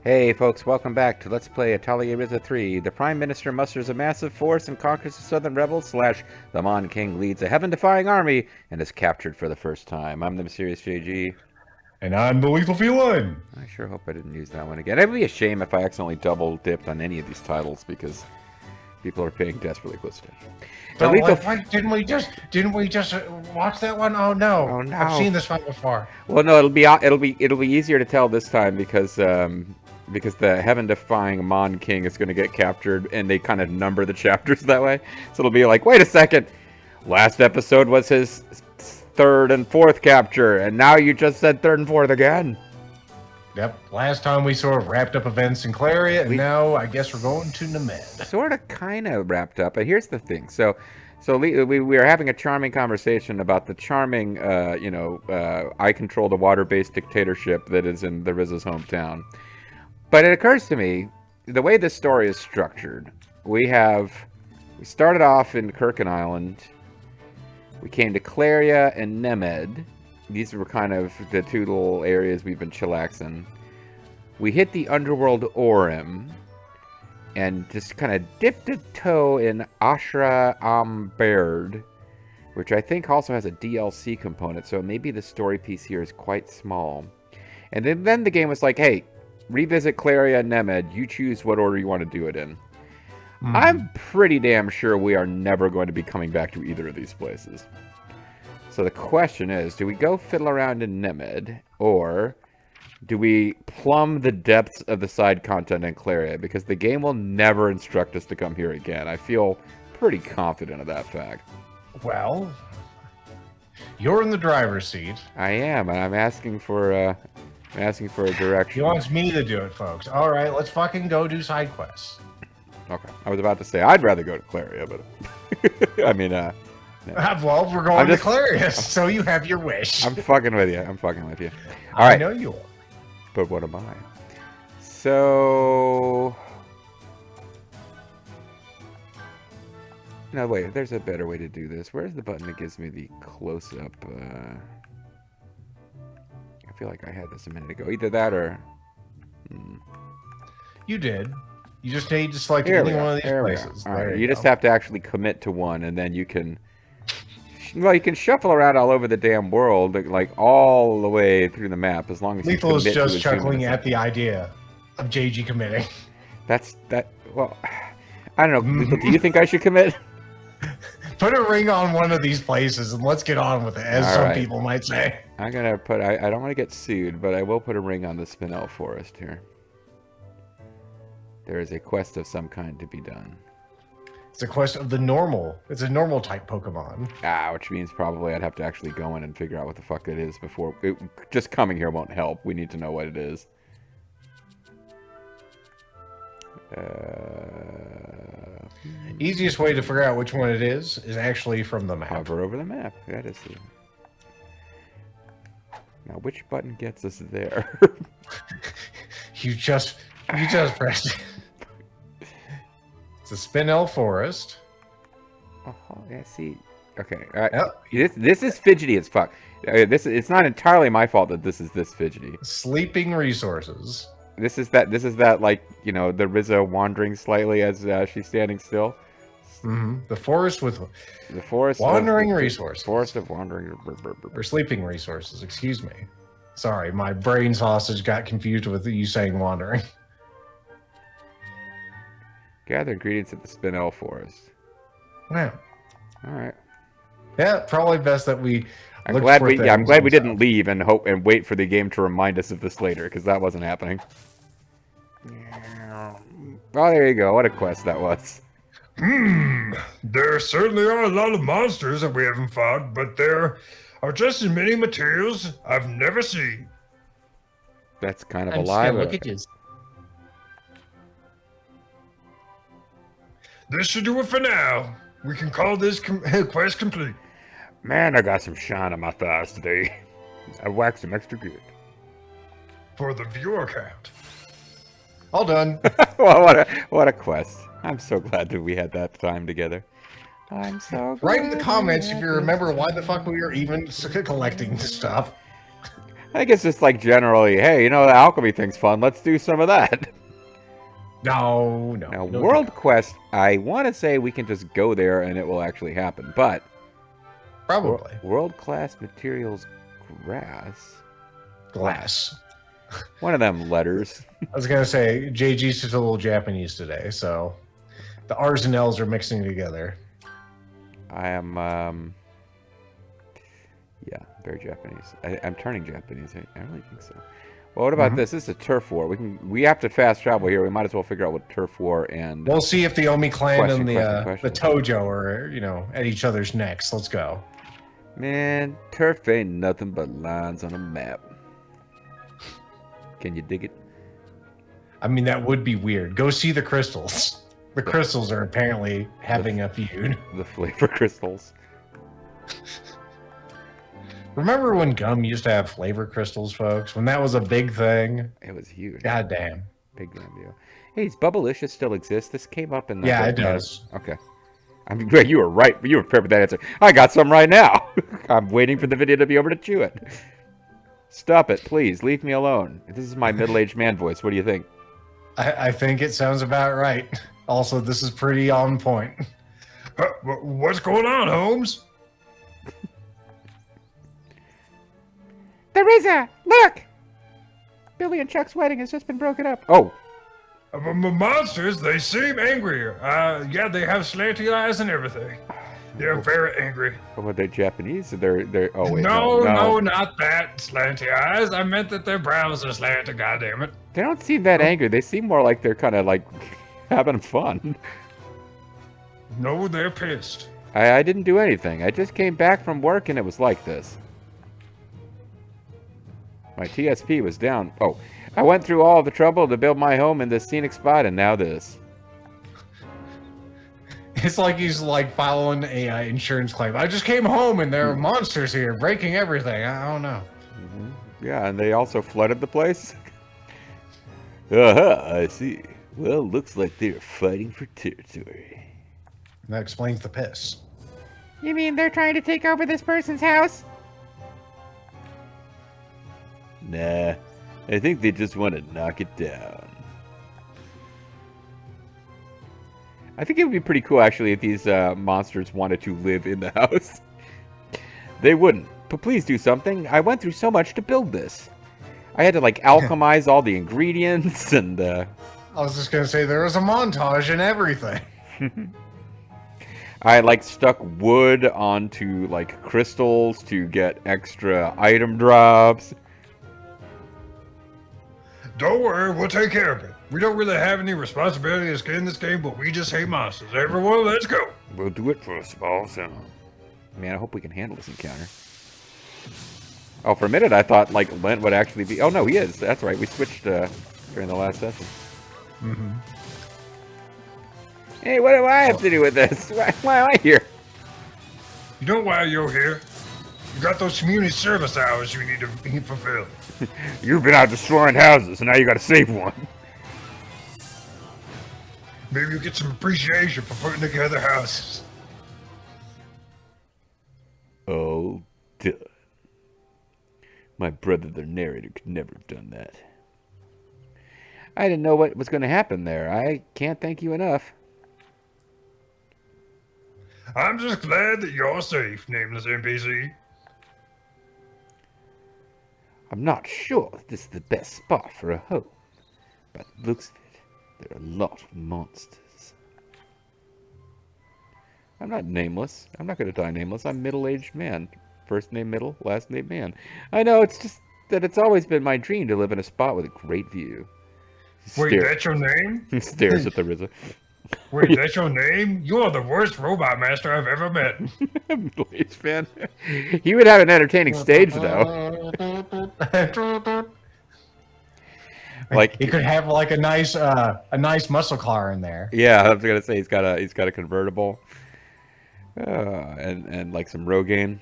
Hey folks, welcome back to Let's Play Atelier Ryza 3. The Prime Minister musters a massive force and conquers the Southern Rebels, / the Mon King leads a heaven-defying army and is captured for the first time. I'm the Mysterious JG. And I'm the Lethal Feline. I sure hope I didn't use that one again. It would be a shame if I accidentally double-dipped on any of these titles because people are paying desperately close attention. So like, didn't we just watch that one? Oh no. Oh no! I've seen this one before. Well, no, it'll be easier to tell this time because the heaven-defying Mon King is going to get captured, and they kind of number the chapters that way. So it'll be like, wait a second, last episode was his third and fourth capture, and now you just said third and fourth again. Yep. Last time we sort of wrapped up events in Cleria, and now I guess we're going to Nemed. Sort of, kind of wrapped up. And here's the thing. So we were having a charming conversation about the charming, I control the water-based dictatorship that is in the Ryza's hometown. But it occurs to me, the way this story is structured, we started off in Kirkin Island. We came to Cleria and Nemed. These were kind of the two little areas we've been chillaxing. We hit the underworld Orim and just kind of dipped a toe in Ashra Baird, which I think also has a DLC component, so maybe the story piece here is quite small. And then the game was like, hey, revisit Cleria and Nemed. You choose what order you want to do it in. I'm pretty damn sure we are never going to be coming back to either of these places. So the question is, do we go fiddle around in Nemed, or do we plumb the depths of the side content in Cleria? Because the game will never instruct us to come here again. I feel pretty confident of that fact. Well, you're in the driver's seat. I am, and I'm asking for a direction. He wants me to do it, folks. All right, let's fucking go do side quests. Okay, I was about to say I'd rather go to Cleria, but I mean, no. Well, we're going to Cleria, so you have your wish. I'm fucking with you. All right. I know you are. But what am I? So... No, wait. There's a better way to do this. Where's the button that gives me the close-up? I feel like I had this a minute ago. Either that or... You did. You just need to select any one of these places. All right. You just have to actually commit to one, and then you can... Well, you can shuffle around all over the damn world, like all the way through the map, as long as Lethal is just chuckling at the idea of JG committing. Well, I don't know. Lethal, do you think I should commit? Put a ring on one of these places and let's get on with it, as some people might say. I'm gonna put. I don't want to get sued, but I will put a ring on the Spinel Forest here. There is a quest of some kind to be done. It's a quest of the normal. It's a normal type Pokemon. Which means probably I'd have to actually go in and figure out what the fuck it is before... just coming here won't help. We need to know what it is. Easiest way to figure out which one it is actually from the map. Hover over the map. That is the... Now, which button gets us there? You just pressed it. It's a Spinel Forest. Oh, yeah, see. Okay. This is fidgety as fuck. It's not entirely my fault that this is this fidgety. Sleeping resources. This is that like, you know, the Ryza wandering slightly as she's standing still. The forest with wandering resources. Forest of wandering or sleeping resources. Excuse me. Sorry, my brain sausage got confused with you saying wandering. Gather ingredients at the Spinel Forest. Wow. All right. Yeah, probably best that we. I'm glad we didn't leave and hope and wait for the game to remind us of this later, because that wasn't happening. Oh, there you go. What a quest that was. There certainly are a lot of monsters that we haven't fought, but there are just as many materials I've never seen. That's kind of alive. Look at you. This should do it for now. We can call this quest complete. Man, I got some shine on my thighs today. I waxed them extra good. For the viewer count. All done. Well, what a quest. I'm so glad that we had that time together. I'm so glad. Write in the comments if you remember why the fuck we were even collecting this stuff. I think it's just like generally, hey, you know, the alchemy thing's fun. Let's do some of that. No. Now, don't do World that. Quest, I want to say we can just go there and it will actually happen. But Probably. world-class materials grass. Glass. One of them letters. I was going to say, JG's just a little Japanese today, so the R's and L's are mixing together. I am, yeah, very Japanese. I'm turning Japanese. I really think so. Well, what about this? This is a turf war. We have to fast travel here. We might as well figure out what turf war and We'll see if the Omi clan Question, and question. the Tojo are, at each other's necks. Let's go. man, turf ain't nothing but lines on a map. Can you dig it? I mean, that would be weird. Go see the crystals. The crystals are apparently having a feud. The flavor crystals. Remember when gum used to have flavor crystals, folks? When that was a big thing? It was huge. God damn. Big damn deal. Hey, does Bubblicious still exist? This came up in the... Yeah, it does. Okay. I mean, you were right. You were prepared with that answer. I got some right now. I'm waiting for the video to be over to chew it. Stop it, please. Leave me alone. This is my middle-aged man voice. What do you think? I think it sounds about right. Also, this is pretty on point. What's going on, Holmes? The Ryza! Look! Billy and Chuck's wedding has just been broken up. Oh. Monsters, they seem angry. Yeah, they have slanty eyes and everything. They're very angry. Oh, but they're Japanese? They're... Oh, wait. No, not that slanty eyes. I meant that their brows are slanted, goddammit. They don't seem that angry. They seem more like they're kind of like having fun. No, they're pissed. I didn't do anything. I just came back from work and it was like this. My TSP was down. Oh, I went through all the trouble to build my home in this scenic spot and now this. It's like he's like filing a insurance claim. I just came home and there are monsters here breaking everything. I don't know. Yeah, and they also flooded the place. I see. Well, looks like they're fighting for territory. That explains the piss. You mean they're trying to take over this person's house? Nah, I think they just want to knock it down. I think it would be pretty cool, actually, if these monsters wanted to live in the house. They wouldn't. But please do something. I went through so much to build this. I had to, like, alchemize all the ingredients and... I was just going to say, there was a montage and everything. I, like, stuck wood onto, like, crystals to get extra item drops. Don't worry, we'll take care of it. We don't really have any responsibility to skin this game, but we just hate monsters. Everyone, let's go. We'll do it for a small sum. Man, I hope we can handle this encounter. Oh, for a minute I thought, like, Lent would actually be... Oh, no, he is. That's right. We switched during the last session. Mm-hmm. Hey, what do I have to do with this? Why am I here? You know why you're here? You got those community service hours you need to fulfill. You've been out destroying houses, and now you gotta save one. Maybe you get some appreciation for putting together houses. Oh, duh. My brother, the narrator, could never have done that. I didn't know what was going to happen there. I can't thank you enough. I'm just glad that you're safe, nameless NPC. I'm not sure if this is the best spot for a home. By the looks of it, there are a lot of monsters. I'm not nameless. I'm not going to die nameless. I'm middle-aged man. First name middle, last name man. I know, it's just that it's always been my dream to live in a spot with a great view. Wait, that's your name? Stares at the Ryza. Wait, that's your name? You are the worst robot master I've ever met. Middle-aged man. He would have an entertaining stage, though. Like he could have like a nice muscle car in there. Yeah, I was gonna say he's got a convertible, and like some Rogaine.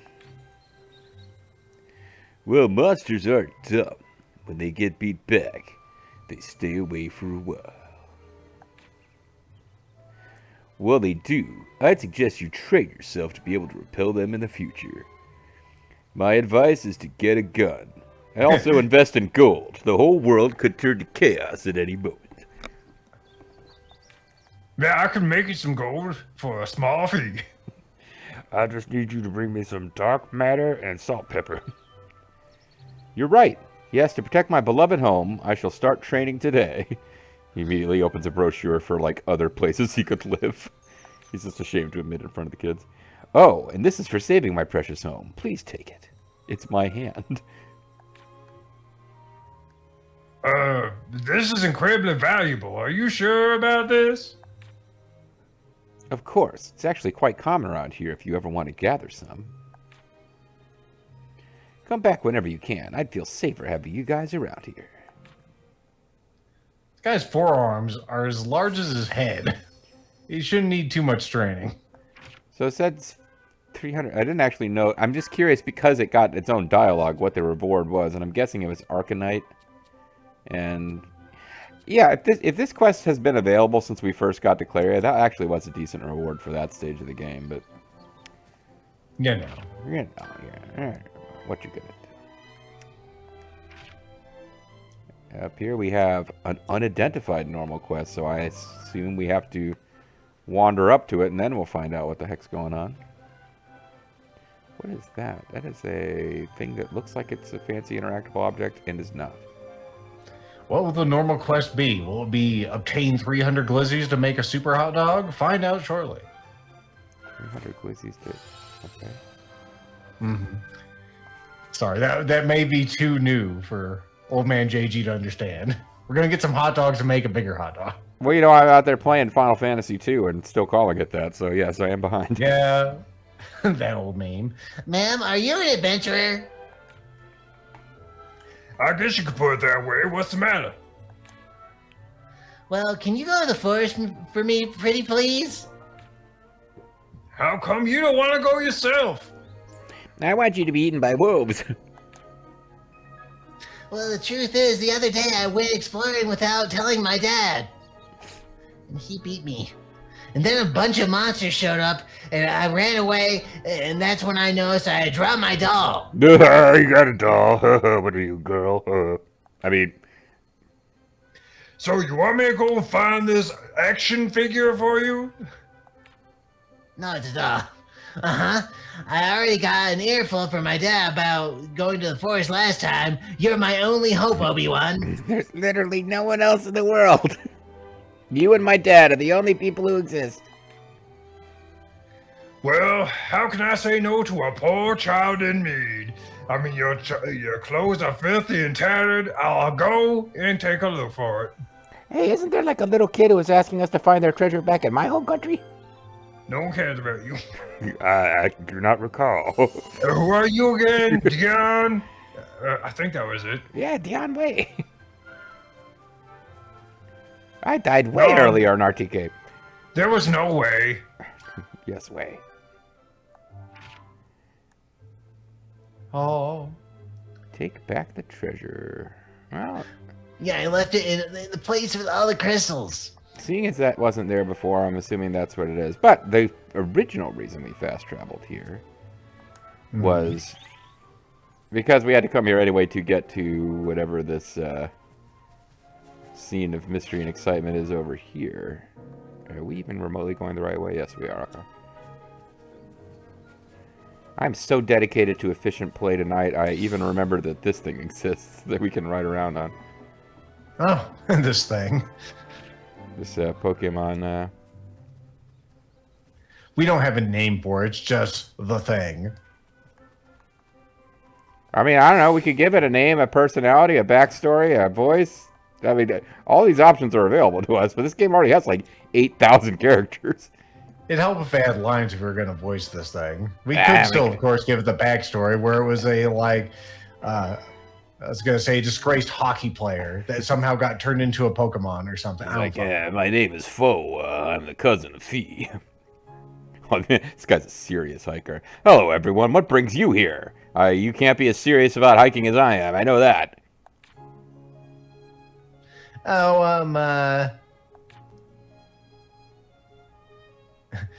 Well, monsters aren't dumb. When they get beat back, they stay away for a while. Well, they do. I'd suggest you train yourself to be able to repel them in the future. My advice is to get a gun. I also invest in gold. The whole world could turn to chaos at any moment. Yeah, I can make you some gold for a small fee. I just need you to bring me some dark matter and salt pepper. You're right. Yes, to protect my beloved home, I shall start training today. He immediately opens a brochure for, like, other places he could live. He's just ashamed to admit it in front of the kids. Oh, and this is for saving my precious home. Please take it. It's my hand. This is incredibly valuable. Are you sure about this? Of course. It's actually quite common around here if you ever want to gather some. Come back whenever you can. I'd feel safer having you guys around here. This guy's forearms are as large as his head. He shouldn't need too much training. So it said 300. I didn't actually know. I'm just curious because it got its own dialogue what the reward was, and I'm guessing it was Arcanite. And yeah, if this quest has been available since we first got to Cleria, that actually was a decent reward for that stage of the game. But You know. yeah. What you gonna do? Up here we have an unidentified normal quest, so I assume we have to wander up to it, and then we'll find out what the heck's going on. What is that? That is a thing that looks like it's a fancy interactable object and is not. What will the normal quest be? Will it be obtain 300 glizzies to make a super hot dog? Find out shortly. 300 glizzies to... Okay. Mm-hmm. Sorry, that may be too new for old man JG to understand. We're going to get some hot dogs to make a bigger hot dog. Well, you know, I'm out there playing Final Fantasy 2 and still calling it that, so yes, I am behind. Yeah, that old meme. Ma'am, are you an adventurer? I guess you could put it that way. What's the matter? Well, can you go to the forest for me, pretty please? How come you don't want to go yourself? I want you to be eaten by wolves. Well, the truth is, the other day I went exploring without telling my dad. And he beat me. And then a bunch of monsters showed up, and I ran away, and that's when I noticed I had dropped my doll. You got a doll. What are you, girl? I mean... So you want me to go and find this action figure for you? No, it's a doll. Uh-huh. I already got an earful from my dad about going to the forest last time. You're my only hope, Obi-Wan. There's literally no one else in the world. You and my dad are the only people who exist. Well, how can I say no to a poor child in need? I mean, your clothes are filthy and tattered. I'll go and take a look for it. Hey, isn't there like a little kid who was asking us to find their treasure back in my home country? No one cares about you. I do not recall. Who are you again, Dion? I think that was it. Yeah, Dion Way. I died way earlier in RTK. There was no way. Yes, way. Oh. Take back the treasure. Well, Yeah, I left it in the place with all the crystals. seeing as that wasn't there before, I'm assuming that's what it is. But the original reason we fast traveled here was because we had to come here anyway to get to whatever this scene of mystery and excitement is over here. Are we even remotely going the right way? Yes, we are. Okay. I'm so dedicated to efficient play tonight, I even remember that this thing exists that we can ride around on. Oh, this thing. This Pokemon... We don't have a name for it. It's just the thing. I mean, I don't know. We could give it a name, a personality, a backstory, a voice. I mean, all these options are available to us, but this game already has like 8,000 characters. It'd help if they had lines if we were going to voice this thing. We could still, of course, give it the backstory where it was a, like, I was going to say, disgraced hockey player that somehow got turned into a Pokemon or something. My name is Fo. I'm the cousin of Fee. Oh, man, this guy's a serious hiker. Hello, everyone. What brings you here? You can't be as serious about hiking as I am. I know that. Oh,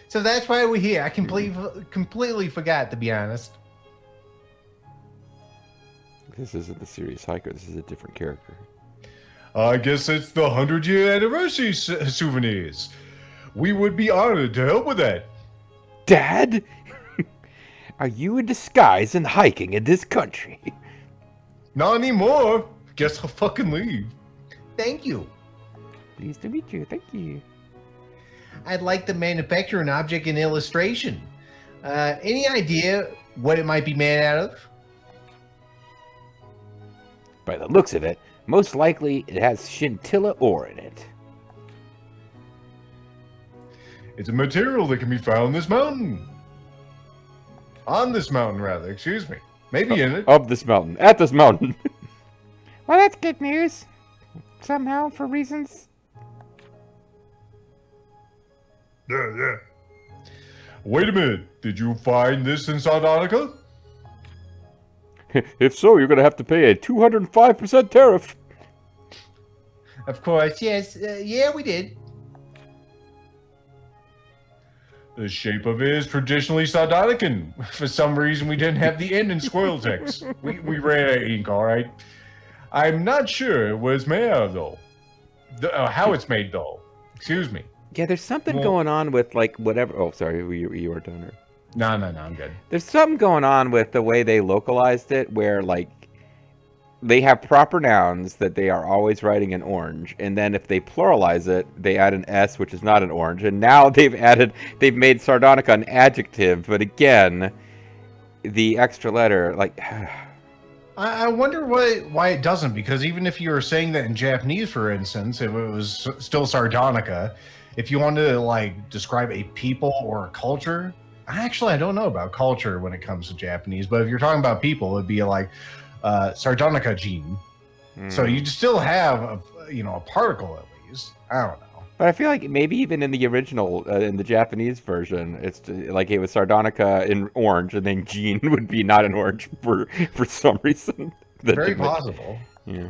so that's why we're here. I completely forgot, to be honest. This isn't the serious hiker. This is a different character. I guess it's the 100-year anniversary souvenirs. We would be honored to help with that. Dad? Are you in disguise and hiking in this country? Not anymore. Guess I'll fucking leave. Thank you. Pleased to meet you. Thank you. I'd like to manufacture an object in illustration. Any idea what it might be made out of? By the looks of it, most likely it has scintilla ore in it. It's a material that can be found in this mountain. On this mountain, rather. Excuse me. Maybe in it. Of this mountain. At this mountain. Well, that's good news. Somehow, for reasons. Yeah. Wait a minute. Did you find this in Sardonica? If so, you're going to have to pay a 205% tariff. Of course, yes. Yeah, we did. The shape of it is traditionally Sardonican. For some reason, we didn't have the N in Squirrel text. We ran out of ink, all right? I'm not sure what it's made out of, though. How it's made, though. Excuse me. Yeah, there's something going on with, like, whatever... Oh, sorry, you were done. No, I'm good. There's something going on with the way they localized it, where, like, they have proper nouns that they are always writing in orange, and then if they pluralize it, they add an S, which is not an orange, and now they've made Sardonica an adjective, but again, the extra letter, like... I wonder why it doesn't, because even if you were saying that in Japanese, for instance, if it was still Sardonica, if you wanted to, like, describe a people or a culture... Actually, I don't know about culture when it comes to Japanese, but if you're talking about people, it'd be like Sardonica Jin. So you'd still have a particle at least. I don't know. But I feel like maybe even in the original, in the Japanese version, it's like it was Sardonica in orange, and then Jean would be not in orange for some reason. Very possible. Yeah.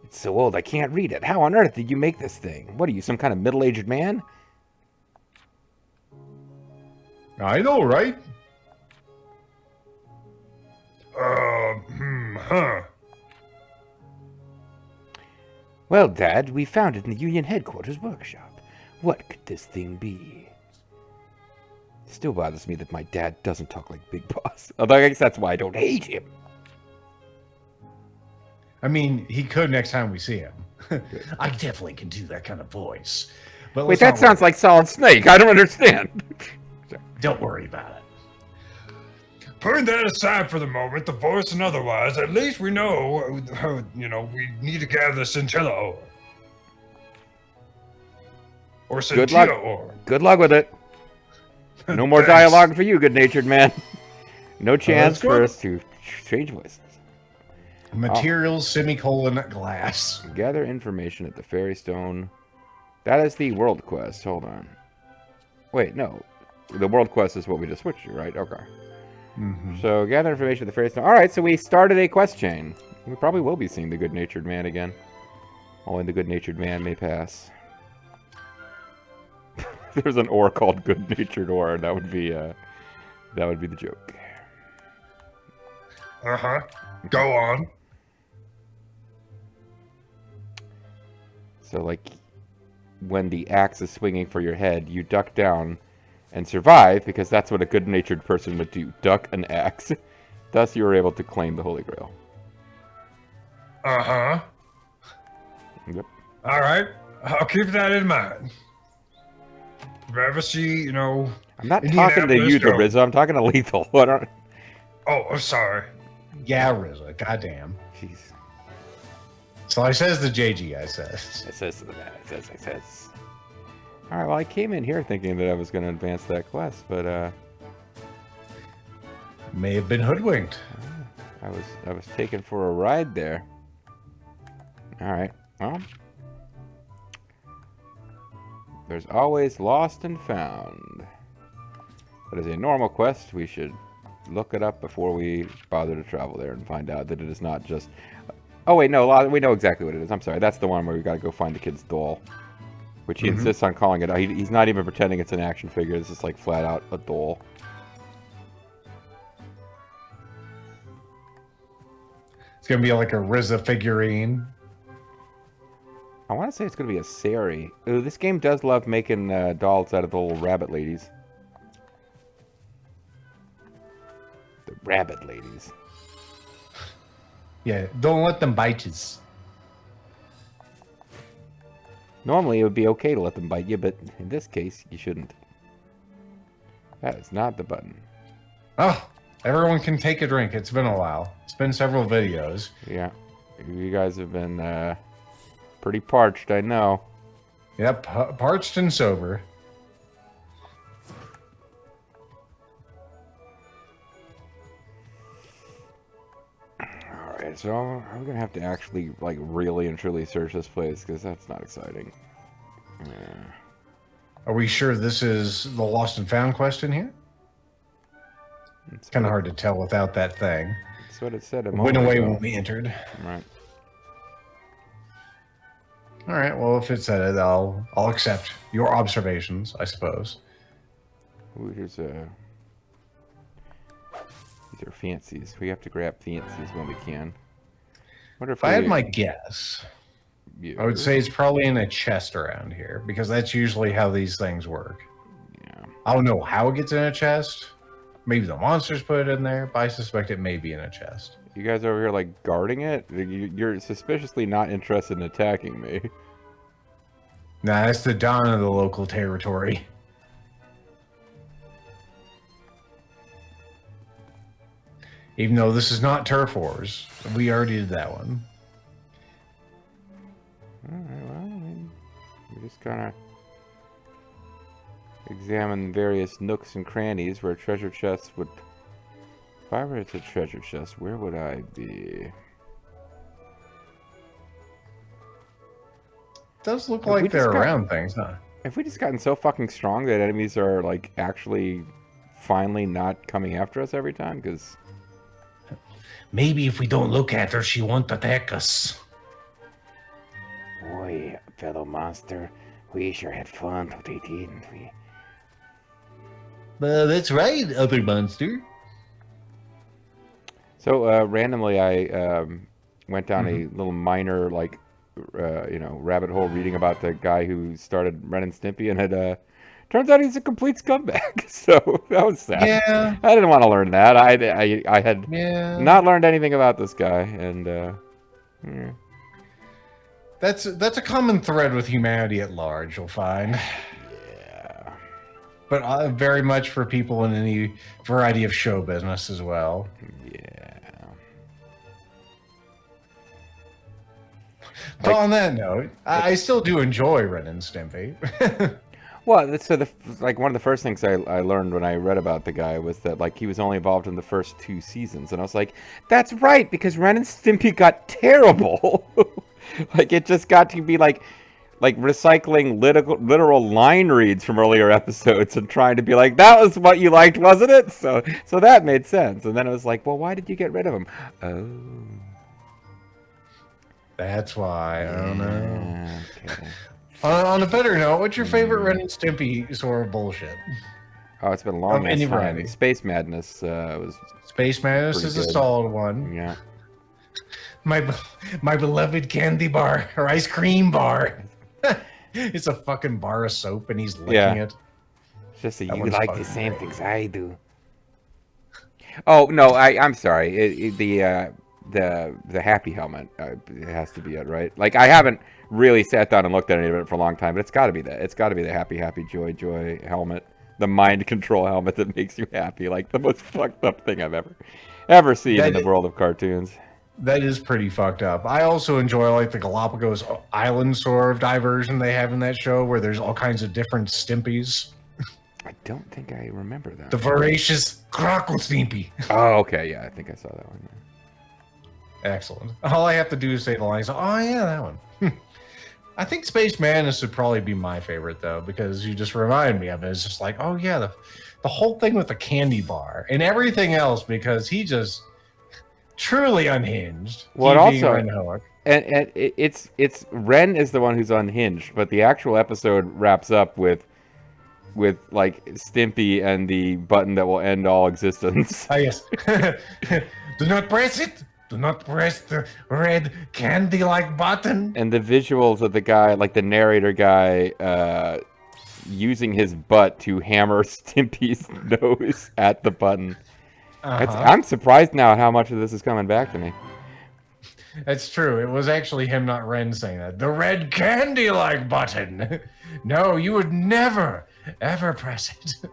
It's so old, I can't read it. How on earth did you make this thing? What are you, some kind of middle-aged man? I know, right? Well, Dad, we found it in the Union headquarters workshop. What could this thing be? Still bothers me that my dad doesn't talk like Big Boss. Although I guess that's why I don't hate him. I mean, he could next time we see him. I definitely can do that kind of voice. But wait, that sounds like Solid Snake. I don't understand. Don't worry about it. Putting that aside for the moment, the voice and otherwise, at least we know, we need to gather the scintilla ore. Or scintilla ore. Good luck with it. No more dialogue for you, good-natured man. No chance for us to change voices. Materials, semicolon, glass. Gather information at the Fairy Stone. That is the world quest. Hold on. Wait, no. The world quest is what we just switched to, right? Okay. So, gather information at the Fairy Stone. Alright, so we started a quest chain. We probably will be seeing the good-natured man again. Only the good-natured man may pass. There's an ore called good-natured ore. That would be the joke. Go on. So, like, when the axe is swinging for your head, you duck down and survive, because that's what a good-natured person would do. Duck an axe. Thus, you were able to claim the Holy Grail. Yep. All right. I'll keep that in mind. If I ever see, I'm not talking to you, Ryza. I'm talking to Lethal. Oh, I'm sorry. Yeah, Ryza. Goddamn. Jeez. So I says the JG, I says. It says to the man. It says. Alright, well, I came in here thinking that I was going to advance that quest, but, may have been hoodwinked. I was taken for a ride there. Alright, well. There's always lost and found. That is a normal quest. We should look it up before we bother to travel there and find out that it is not just... Oh, wait, no, we know exactly what it is. I'm sorry, that's the one where we got to go find the kid's doll. Which he insists on calling it. He's not even pretending it's an action figure. It's just like flat out a doll. gonna be like a Ryza figurine. I want to say it's going to be a Sari. Ooh, this game does love making dolls out of the little rabbit ladies. The rabbit ladies. Yeah, don't let them bite you. Normally, it would be okay to let them bite you, but in this case, you shouldn't. That is not the button. Oh, everyone can take a drink. It's been a while. It's been several videos. Yeah. You guys have been pretty parched, I know. Yep, parched and sober. Alright, so I'm going to have to actually, like, really and truly search this place, because that's not exciting. Yeah. Are we sure this is the Lost and Found quest in here? It's kind of hard to tell without that thing. That's what it said. It went away when we entered. Right. All right. Well, if it said it, I'll accept your observations, I suppose. Ooh, here's a. These are fancies. We have to grab fancies when we can. Wonder If I had my guess, Yeah. I would say it's probably in a chest around here because that's usually how these things work. Yeah. I don't know how it gets in a chest. Maybe the monsters put it in there, but I suspect it may be in a chest. You guys over here like guarding it? You're suspiciously not interested in attacking me. Nah, that's the dawn of the local territory. Even though this is not Turf Wars, we already did that one. Alright, well, I mean, we just gotta examine various nooks and crannies where treasure chests would... If I were at a treasure chest, where would I be? Does look Have we like they're just got- around things, huh? Have we just gotten so fucking strong that enemies are, like, actually finally not coming after us every time? Because... Maybe if we don't look at her, she won't attack us. Boy, fellow monster, we sure had fun today, didn't we? That's right, other monster. So, randomly, I went down a little minor, like, rabbit hole reading about the guy who started Ren and Stimpy, and it turns out he's a complete scumbag. So that was sad. Yeah. I didn't want to learn that. I had Yeah. not learned anything about this guy, and yeah. That's a common thread with humanity at large, you'll find. Yeah. But very much for people in any variety of show business as well. Yeah. But on that note, I still do enjoy Ren and Stimpy. Well, so one of the first things I learned when I read about the guy was that like he was only involved in the first 2 seasons, and I was like, that's right, because Ren and Stimpy got terrible. Like it just got to be like recycling literal line reads from earlier episodes and trying to be like, that was what you liked, wasn't it? So that made sense. And then it was like, well, why did you get rid of him? Oh. That's why. I don't know. Okay. On a better note, what's your favorite Ren and Stimpy sort of bullshit? Oh, it's been a long any time. variety. Space Madness was, Space Madness Pretty is a good. solid one. yeah. My beloved candy bar or ice cream bar. It's a fucking bar of soap and he's licking Yeah. it. It's just that That you one's like the fucking same great. things I do. Oh no, I'm sorry. The happy helmet it has to be it, right? Like I haven't really sat down and looked at any of it for a long time, but it's got to be that. It's got to be the happy joy helmet, the mind control helmet that makes you happy. Like the most fucked up thing I've ever seen in the world of cartoons. That is pretty fucked up. I also enjoy like the Galapagos Island sort of diversion they have in that show where there's all kinds of different Stimpies. I don't think I remember that. The voracious Crockle Stimpy. Oh, okay, yeah, I think I saw that one. Excellent. All I have to do is say the lines. Oh yeah, that one. I think Space Madness would probably be my favorite though, because you just remind me of it. It's just like, oh yeah, the whole thing with the candy bar and everything else, because he just truly unhinged. Well, He being also- Ren Hoek. And it's Ren is the one who's unhinged, but the actual episode wraps up with like Stimpy and the button that will end all existence. Ah, yes. Do not press it. Do not press the red candy-like button. And the visuals of the guy, like the narrator guy, using his butt to hammer Stimpy's nose at the button. I'm surprised now at how much of this is coming back to me. That's true. It was actually him, not Ren, saying that. The red candy-like button. No, you would never, ever press it.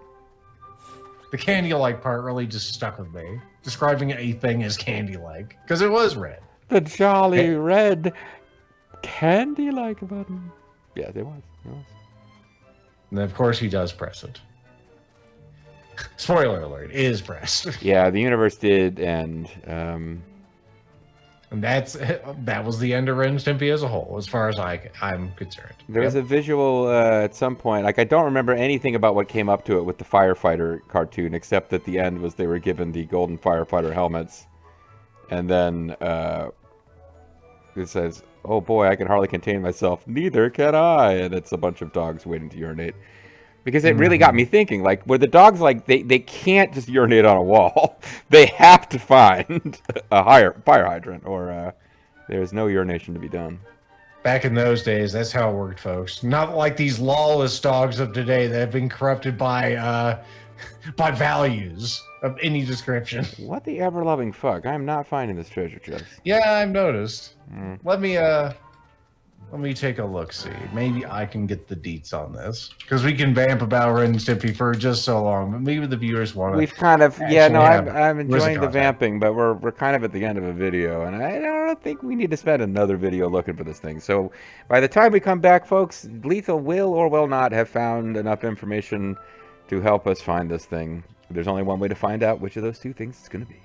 The candy-like part really just stuck with me. Describing a thing as candy-like. Because it was red. The jolly red candy-like button. Yeah, it was. And of course he does press it. Spoiler alert, it is pressed. Yeah, the universe did end. And that was the end of Ren and Stimpy as a whole, as far as I'm concerned. There was a visual at some point. Like, I don't remember anything about what came up to it with the firefighter cartoon, except at the end was they were given the golden firefighter helmets. And then it says, "Oh boy, I can hardly contain myself. Neither can I." And it's a bunch of dogs waiting to urinate. Because it really got me thinking, like, where the dogs, like, they can't just urinate on a wall. They have to find a fire hydrant, or there's no urination to be done. Back in those days, that's how it worked, folks. Not like these lawless dogs of today that have been corrupted by values of any description. What the ever-loving fuck? I'm not finding this treasure chest. Yeah, I've noticed. Let me take a look-see. Maybe I can get the deets on this. Because we can vamp about Ren and Stimpy for just so long, but maybe the viewers want to... We've kind of... Yeah, no, I'm enjoying the vamping, but we're kind of at the end of a video, and I don't think we need to spend another video looking for this thing. So, by the time we come back, folks, Lethal will or will not have found enough information to help us find this thing. There's only one way to find out which of those two things it's going to be.